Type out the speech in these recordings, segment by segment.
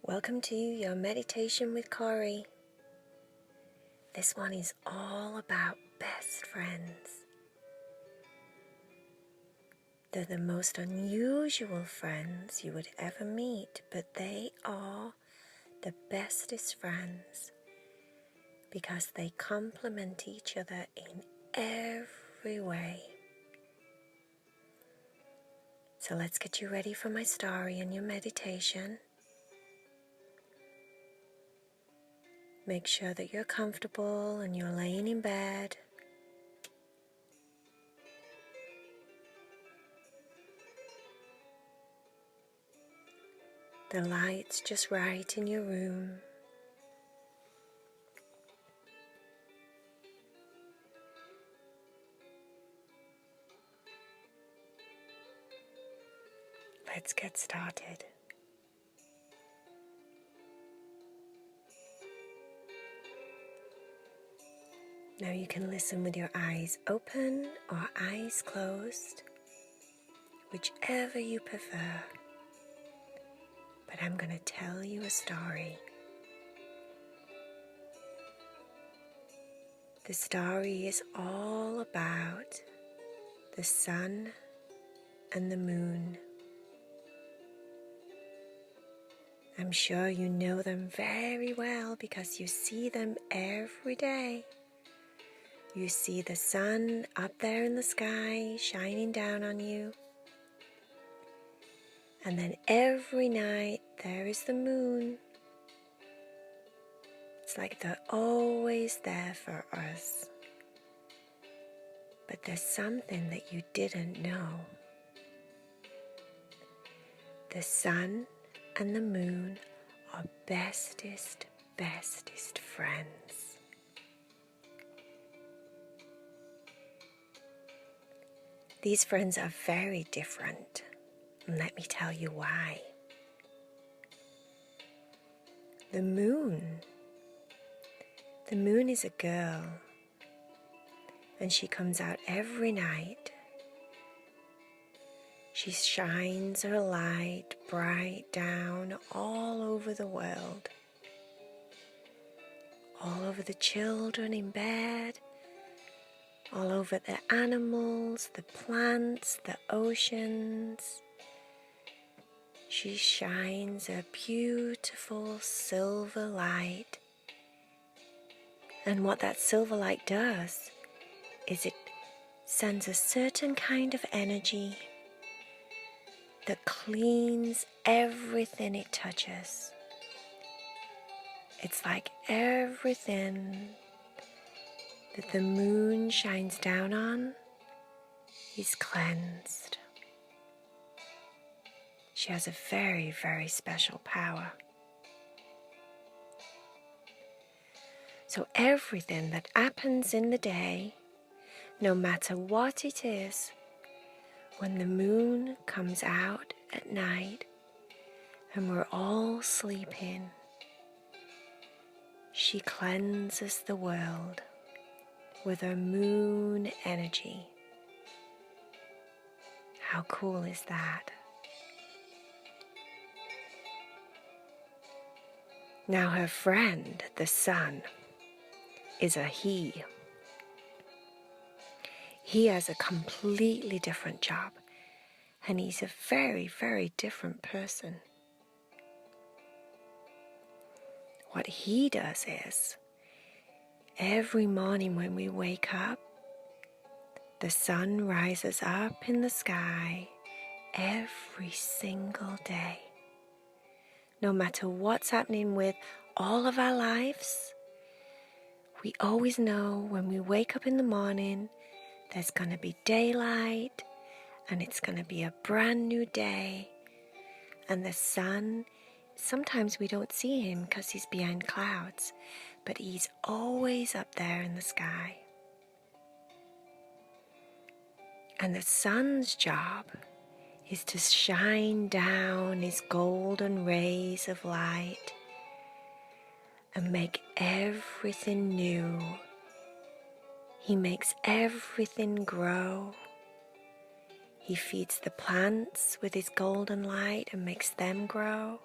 Welcome to your meditation with Corey. This one is all about best friends. They're the most unusual friends you would ever meet, but they are the bestest friends because they complement each other in every way. So let's get you ready for my story and your meditation. Make sure that you're comfortable and you're laying in bed. The light's just right in your room. Let's get started. Now you can listen with your eyes open or eyes closed, whichever you prefer. But I'm going to tell you a story. The story is all about the sun and the moon. I'm sure you know them very well because you see them every day. You see the sun up there in the sky shining down on you. And then every night there is the moon. It's like they're always there for us. But there's something that you didn't know. The sun and the moon are bestest friends. These friends are very different, and let me tell you why. The moon is a girl, and she comes out every night. She shines her light bright down all over the world, all over the children in bed, all over the animals, the plants, the oceans. She shines a beautiful silver light. And what that silver light does is it sends a certain kind of energy that cleans everything it touches. It's like everything that the moon shines down on is cleansed. She has a very, very special power. So everything that happens in the day, no matter what it is, when the moon comes out at night and we're all sleeping, she cleanses the world with her moon energy. How cool is that? Now her friend, the sun, is a he. He has a completely different job, and he's a very, very different person. What he does is, every morning when we wake up, the sun rises up in the sky every single day. No matter what's happening with all of our lives, we always know when we wake up in the morning, there's going to be daylight, and it's going to be a brand new day. And the sun, sometimes we don't see him because he's behind clouds, but he's always up there in the sky. And the sun's job is to shine down his golden rays of light and make everything new. He makes everything grow. He feeds the plants with his golden light and makes them grow.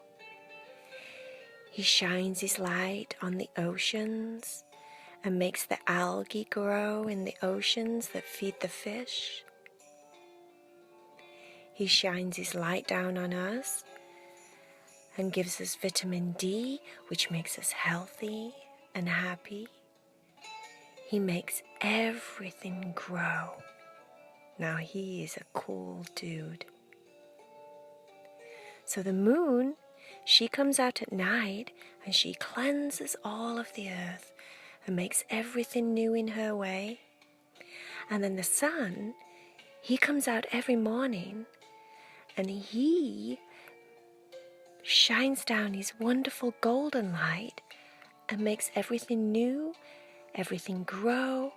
He shines his light on the oceans and makes the algae grow in the oceans that feed the fish. He shines his light down on us and gives us vitamin D, which makes us healthy and happy. He makes everything grow. Now he is a cool dude. So the moon, she comes out at night and she cleanses all of the earth and makes everything new in her way. And then the sun, he comes out every morning and he shines down his wonderful golden light and makes everything new, everything grow,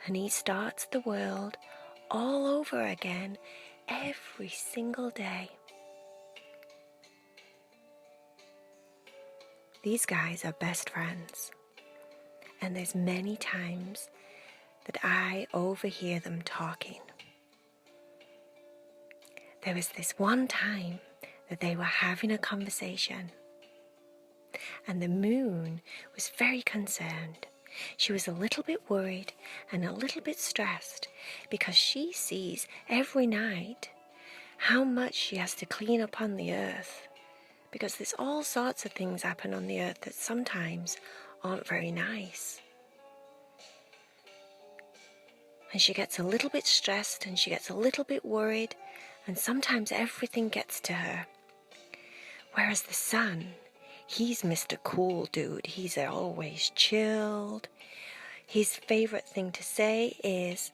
and he starts the world all over again every single day. These guys are best friends, and there's many times that I overhear them talking. There was this one time that they were having a conversation, and the moon was very concerned. She was a little bit worried and a little bit stressed because she sees every night how much she has to clean up on the earth, because there's all sorts of things happen on the earth that sometimes aren't very nice. And she gets a little bit stressed and she gets a little bit worried, and sometimes everything gets to her. Whereas the sun, he's Mr. Cool Dude. He's always chilled. His favorite thing to say is,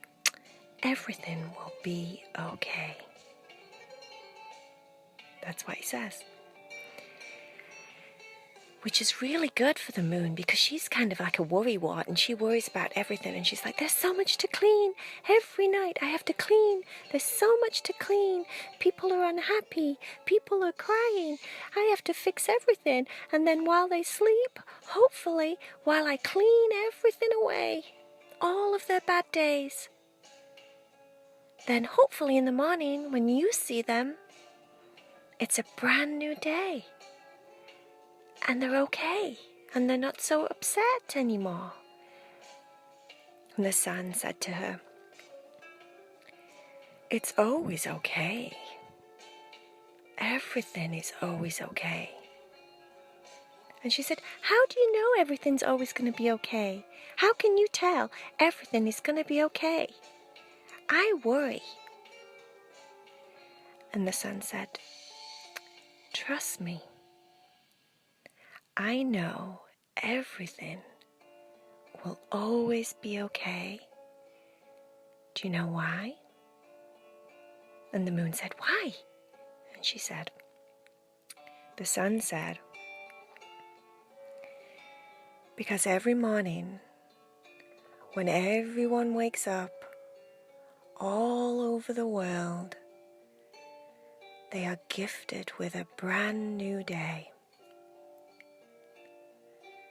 everything will be okay. That's what he says. Which is really good for the moon, because she's kind of like a worrywart and she worries about everything, and she's like, there's so much to clean. Every night I have to clean. There's so much to clean. People are unhappy. People are crying. I have to fix everything. And then while they sleep, hopefully, while I clean everything away, all of their bad days, then hopefully in the morning when you see them, it's a brand new day. And they're okay, and they're not so upset anymore. And the sun said to her, it's always okay. Everything is always okay. And she said, how do you know everything's always going to be okay? How can you tell everything is going to be okay? I worry. And the sun said, trust me. I know everything will always be okay. Do you know why? And the moon said, why? And she said, the sun said, because every morning when everyone wakes up all over the world, they are gifted with a brand new day.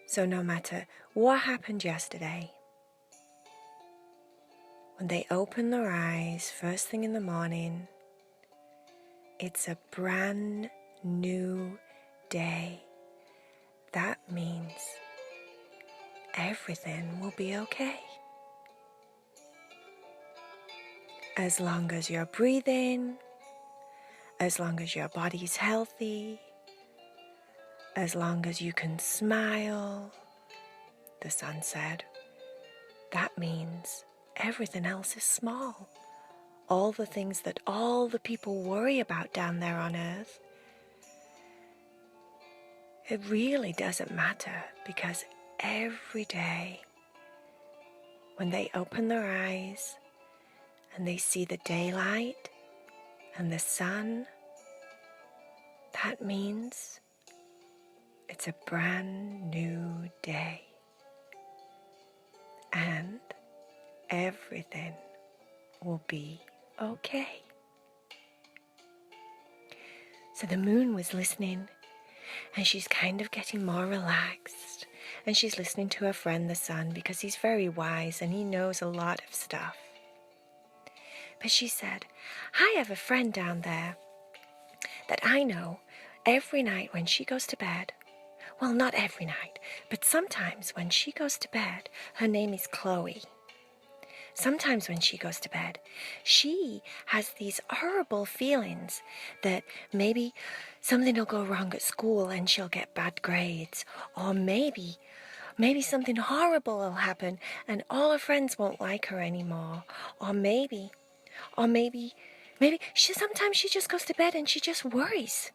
So no matter what happened yesterday, when they open their eyes first thing in the morning, it's a brand new day. That means everything will be okay. As long as you're breathing, as long as your body's healthy, as long as you can smile, the sun said, that means everything else is small. All the things that all the people worry about down there on earth, it really doesn't matter, because every day when they open their eyes and they see the daylight and the sun, that means it's a brand new day. And everything will be okay. So the moon was listening, and she's kind of getting more relaxed, and she's listening to her friend the sun, because he's very wise and he knows a lot of stuff. But she said, I have a friend down there that I know every night when she goes to bed, Well, not every night, but sometimes when she goes to bed, her name is Chloe. Sometimes when she goes to bed, she has these horrible feelings that maybe something will go wrong at school and she'll get bad grades, or maybe something horrible will happen and all her friends won't like her anymore, or maybe sometimes she just goes to bed and she just worries.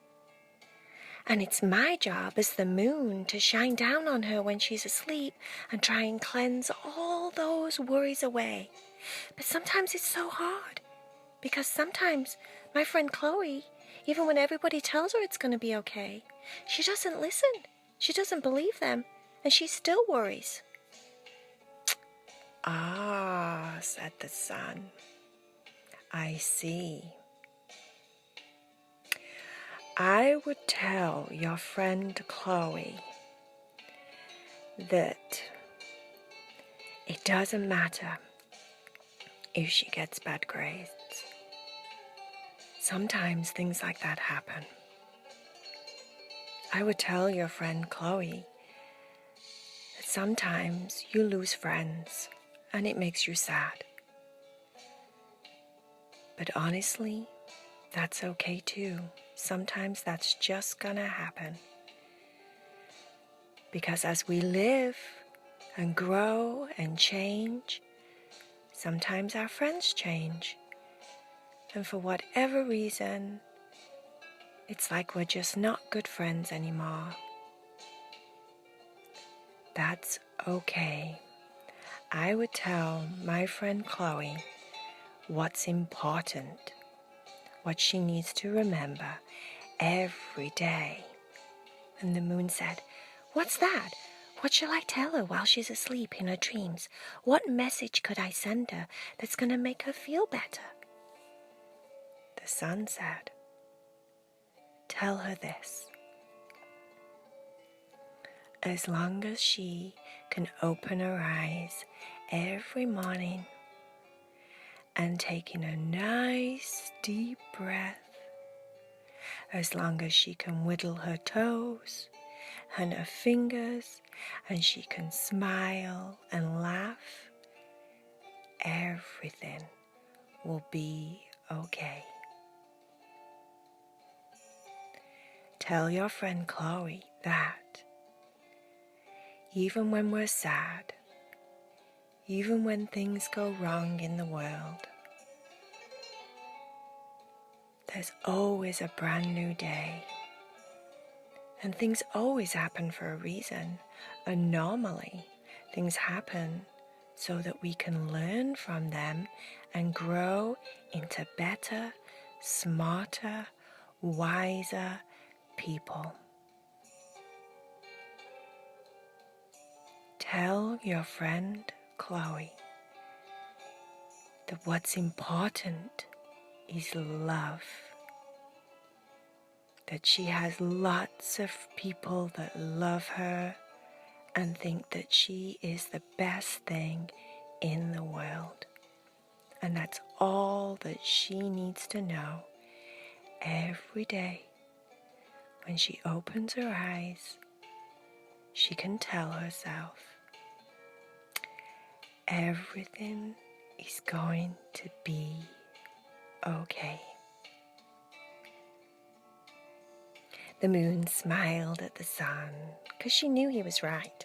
And it's my job as the moon to shine down on her when she's asleep and try and cleanse all those worries away. But sometimes it's so hard, because sometimes my friend Chloe, even when everybody tells her it's going to be okay, she doesn't listen. She doesn't believe them, and she still worries. Ah, said the sun. I see. I would tell your friend Chloe that it doesn't matter if she gets bad grades. Sometimes things like that happen. I would tell your friend Chloe that sometimes you lose friends and it makes you sad. But honestly, that's okay too. Sometimes that's just gonna happen. Because as we live and grow and change, sometimes our friends change. And for whatever reason, it's like we're just not good friends anymore. That's okay. I would tell my friend Chloe what's important, what she needs to remember every day. And the moon said, "What's that? What shall I tell her while she's asleep in her dreams? What message could I send her that's going to make her feel better?" The sun said, "Tell her this. As long as she can open her eyes every morning and taking a nice deep breath, as long as she can whittle her toes and her fingers, and she can smile and laugh, everything will be okay." Tell your friend Chloe that even when we're sad, even when things go wrong in the world, there's always a brand new day. And things always happen for a reason. And normally, things happen so that we can learn from them and grow into better, smarter, wiser people. Tell your friend Chloe that what's important is love. That she has lots of people that love her and think that she is the best thing in the world. And that's all that she needs to know every day. When she opens her eyes, she can tell herself, everything is going to be okay. The moon smiled at the sun because she knew he was right.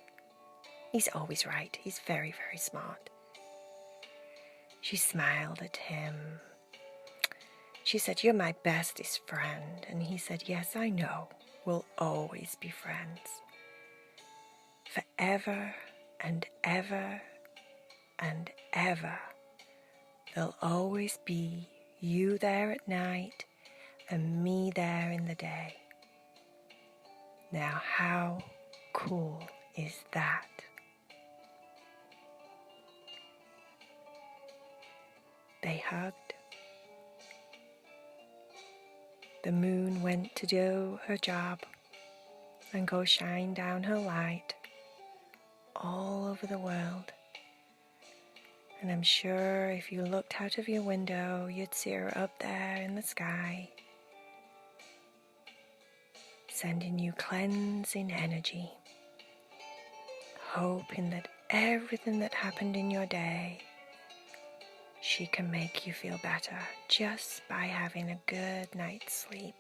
He's always right. He's very, very smart. She smiled at him. She said, "You're my bestest friend." And he said, "Yes, I know. We'll always be friends. Forever and ever and ever. There'll always be you there at night and me there in the day." Now, how cool is that? They hugged. The moon went to do her job and go shine down her light all over the world. And I'm sure if you looked out of your window, you'd see her up there in the sky, sending you cleansing energy, hoping that everything that happened in your day, she can make you feel better just by having a good night's sleep.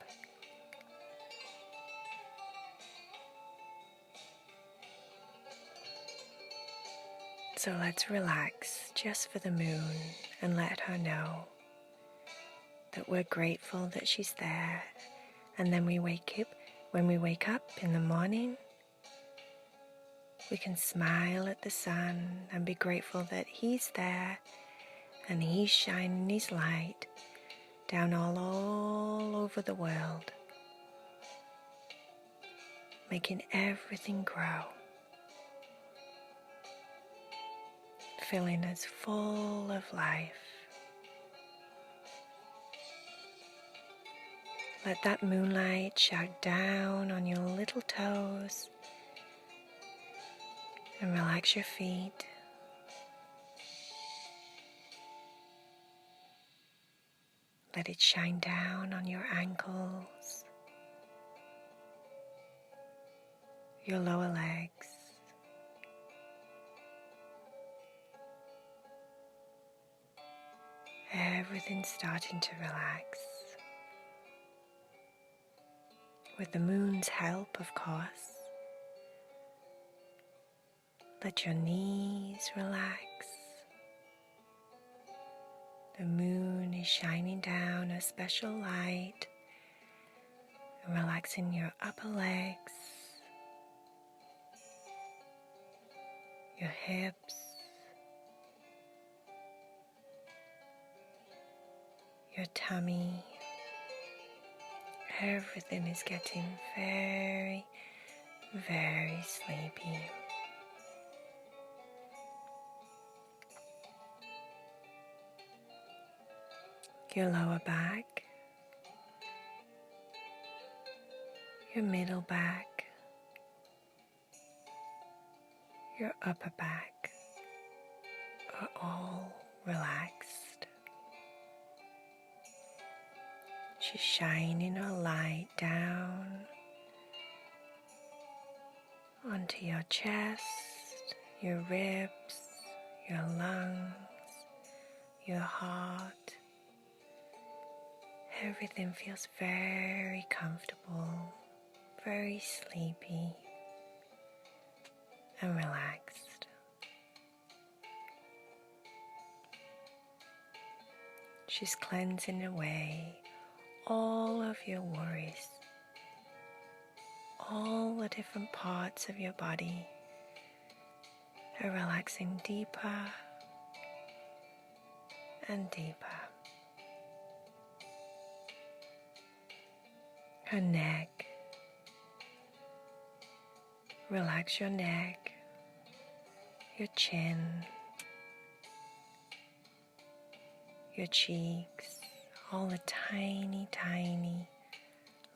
So let's relax just for the moon and let her know that we're grateful that she's there. And then when we wake up in the morning, we can smile at the sun and be grateful that he's there and he's shining his light down all over the world, making everything grow, filling us full of life. Let that moonlight shine down on your little toes and relax your feet. Let it shine down on your ankles, your lower legs, everything's starting to relax. With the moon's help, of course. Let your knees relax. The moon is shining down a special light and relaxing your upper legs, your hips, your tummy. Everything is getting very, very sleepy. Your lower back, your middle back, your upper back are all relaxed. She's shining her light down onto your chest, your ribs, your lungs, your heart. Everything feels very comfortable, very sleepy and relaxed. She's cleansing away all of your worries, all the different parts of your body are relaxing deeper and deeper. Her neck, relax your neck, your chin, your cheeks, all the tiny, tiny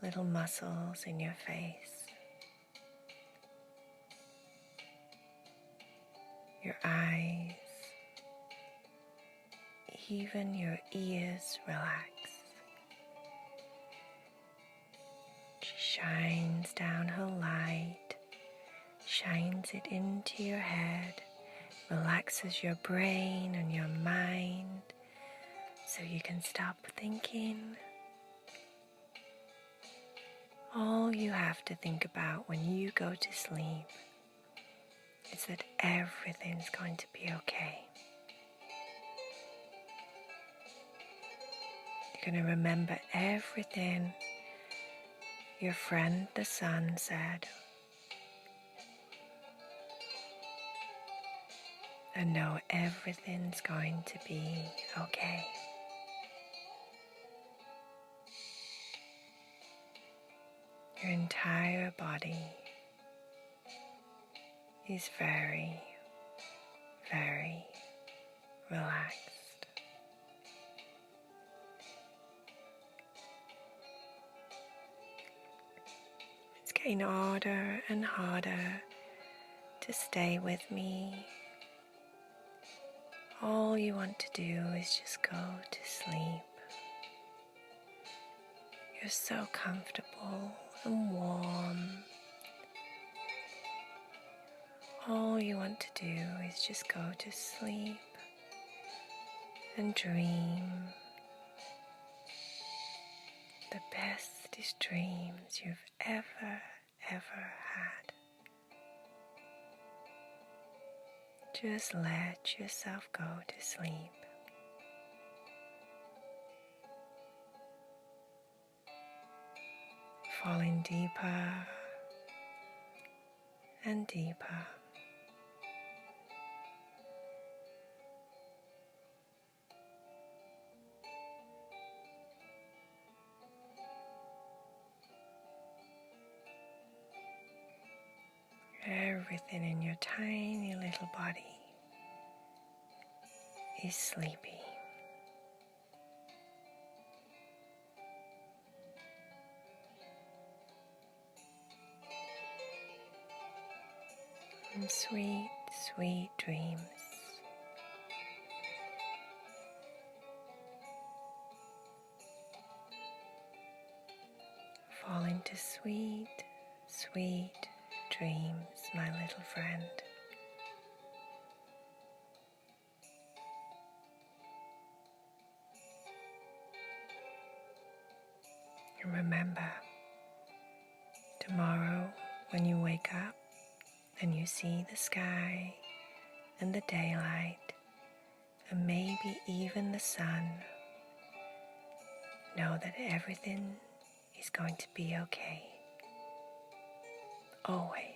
little muscles in your face. Your eyes, even your ears relax. She shines down her light, shines it into your head, relaxes your brain and your mind so you can stop thinking. All you have to think about when you go to sleep is that everything's going to be okay. You're going to remember everything your friend the sun said, and know everything's going to be okay. Your entire body is very, very relaxed. It's getting harder and harder to stay with me. All you want to do is just go to sleep. You're so comfortable and warm to do is just go to sleep and dream the bestest dreams you've ever had. Just let yourself go to sleep. Falling deeper and deeper. Everything in your tiny little body is sleepy. And sweet, sweet dreams. Fall into sweet, sweet dreams, my little friend. And remember, tomorrow when you wake up and you see the sky and the daylight and maybe even the sun, know that everything is going to be okay. Always.